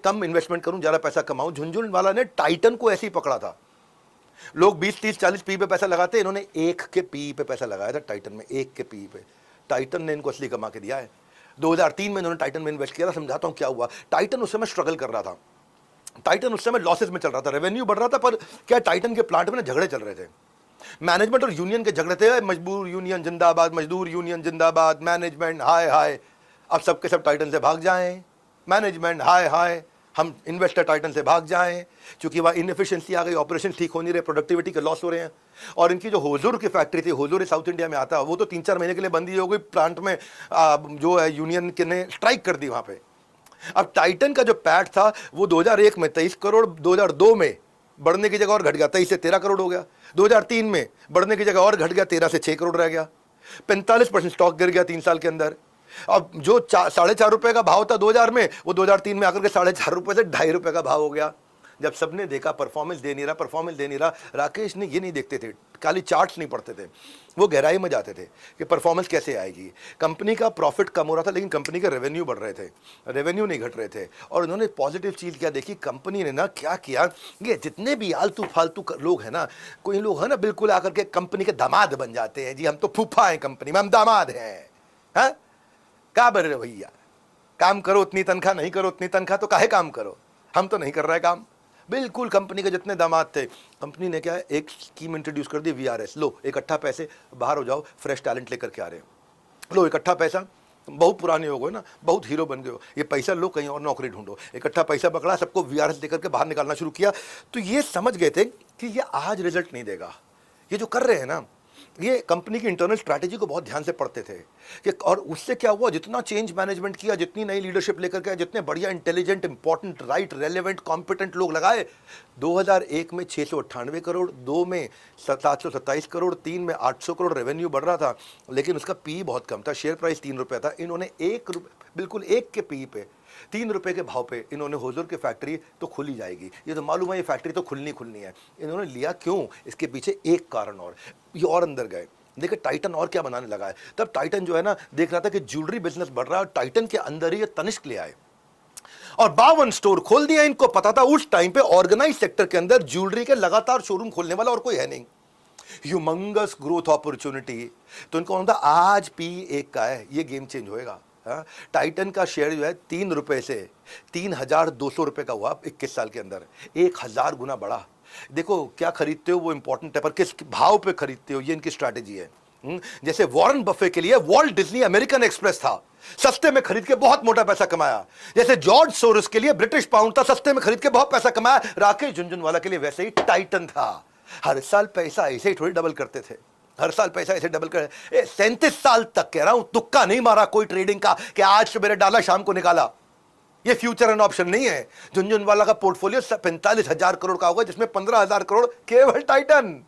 कम investment करूं, ज्यादा पैसा कमाऊं। झुनझुनवाला ने टाइटन को ऐसे ही पकड़ा था। लोग 20 30 40 पी पे पैसा लगाते, इन्होंने 1 के पी पे पैसा लगाया था टाइटन में, 1 के पी पे। टाइटन ने इनको असली कमा के दिया है। 2003 में इन्होंने टाइटन में इन्वेस्ट किया था। समझाता हूं क्या हुआ। टाइटन उस समय स्ट्रगल कर रहा था, टाइटन उस समय लॉसेस में चल रहा था, रेवेन्यू बढ़ रहा था, पर क्या टाइटन के प्लांट में ना झगड़े चल रहे थे। मैनेजमेंट और यूनियन के झगड़े थे, मजदूर यूनियन जिंदाबाद, मजदूर यूनियन जिंदाबाद, मैनेजमेंट हाय हाय, अब सबके सब टाइटन से भाग जाएं, मैनेजमेंट हाय हाय, हम इन्वेस्टर टाइटन से भाग जाएं, क्योंकि वहाँ इनएफिशिएंसी आ गई, ऑपरेशन ठीक हो नहीं रहे, प्रोडक्टिविटी के लॉस हो रहे हैं। और इनकी जो होजूर की फैक्ट्री थी, होजूर साउथ इंडिया में आता, वो तो 3-4 महीने के लिए बंद ही हो गई। प्लांट में जो है यूनियन के ने स्ट्राइक कर दी वहाँ पे। अब टाइटन का जो पैट था वो 2001 में 23 करोड़, 2002 में बढ़ने की जगह और घट गया, 23 से 13 करोड़ हो गया। 2003 में बढ़ने की जगह और घट गया, 13 से 6 करोड़ रह गया। 45% स्टॉक गिर गया 3 साल के अंदर। अब जो 4.5 रुपए का भाव था 2000 में, वो 2003 में आकर के 4.5 रुपए से 2.5 रुपए का भाव हो गया। जब सबने देखा परफॉर्मेंस दे नहीं रहा, परफॉर्मेंस दे नहीं रहा, राकेश ने ये नहीं देखते थे, खाली चार्ट्स नहीं पढ़ते थे, वो गहराई में जाते थे कि परफॉर्मेंस कैसे आएगी। कंपनी का प्रॉफिट कम हो रहा था, लेकिन कंपनी के रेवेन्यू बढ़ रहे थे, रेवेन्यू नहीं घट रहे थे। और उन्होंने पॉजिटिव चीज़ क्या देखी, कंपनी ने ना क्या किया, ये जितने भी आलतू फालतू लोग हैं ना, कोई लोग हैं ना बिल्कुल आकर के कंपनी के दामाद बन जाते हैं, जी हम तो फूफा हैं कंपनी में, हम दामाद हैं। क्या बर रहे भैया, काम करो उतनी तनख्वाह, नहीं करो उतनी तनख्वाह तो काहे काम करो, हम तो नहीं कर रहे काम। बिल्कुल कंपनी के जितने दामाद थे। कंपनी ने क्या है, एक स्कीम इंट्रोड्यूस कर दी, वीआरएस, लो इकट्ठा पैसे, बाहर हो जाओ, फ्रेश टैलेंट लेकर के आ रहे हो, लो इकट्ठा पैसा, बहुत पुराने हो गए ना, बहुत हीरो बन गए हो, ये पैसा लो कहीं और नौकरी ढूंढो। इकट्ठा पैसा पकड़ा, सबको वीआरएस देकर के बाहर निकालना शुरू किया। तो ये समझ गए थे कि ये आज रिजल्ट नहीं देगा, ये जो कर रहे हैं ना, ये कंपनी की इंटरनल स्ट्रैटेजी को बहुत ध्यान से पढ़ते थे कि, और उससे क्या हुआ, जितना चेंज मैनेजमेंट किया, जितनी नई लीडरशिप लेकर के, जितने बढ़िया intelligent, important, right, relevant, competent लोग लगाए। 2001 में 698 करोड़, 2 में 727 करोड़, 3 में 800 करोड़ रेवेन्यू बढ़ रहा था, लेकिन उसका पी बहुत कम था, शेयर प्राइस 3 रुपये था। इन्होंने 1 रुपये, बिल्कुल 1 के पी पे, 3 रुपये के भाव पे इन्होंने, हुजूर की फैक्ट्री तो खुली जाएगी, ये तो मालूम है ये फैक्ट्री तो खुलनी है, इन्होंने लिया क्यों, इसके पीछे एक कारण और, ये और अंदर गए, देखिए टाइटन और क्या बनाने लगा है। तब टाइटन जो है ना, देख रहा था कि ज्वेलरी बिजनेस बढ़ रहा है, और टाइटन के अंदर ही ये तनिष्क ले आए और 52 स्टोर खोल दिया। इनको पता था उस टाइम पे ऑर्गेनाइज सेक्टर के अंदर ज्वेलरी के लगातार शोरूम खोलने वाला और कोई है नहीं, ह्यूमंगस ग्रोथ अपॉर्चुनिटी। तो इनको था आज पी 1 का है, ये गेम चेंज होएगा। टाइटन का शेयर जो है 3 रुपए से 3200 रुपए का हुआ 21 साल के अंदर, 1000 गुना बढ़ा। देखो क्या खरीदते हो वो इंपॉर्टेंट है, पर किस भाव पे खरीदते हो, ये इनकी स्ट्रैटेजी है। जैसे वॉरेन बफे के लिए वॉल्ट डिज्नी अमेरिकन एक्सप्रेस था, सस्ते में खरीद के बहुत मोटा पैसा कमाया। जैसे जॉर्ज सोरोस के लिए ब्रिटिश पाउंड था, सस्ते में खरीद के बहुत पैसा कमाया। राकेश झुनझुनवाला के लिए वैसे ही टाइटन था। हर साल पैसा ऐसे ही थोड़ी डबल करते थे, हर साल पैसा ऐसे डबल कर। 37 साल तक कह रहा हूं, तुक्का नहीं मारा कोई ट्रेडिंग का कि आज सवेरे डाला शाम को निकाला। ये फ्यूचर एंड ऑप्शन नहीं है। झुनझुनवाला का पोर्टफोलियो 45,000 करोड़ का होगा, जिसमें 15,000 करोड़ केवल टाइटन।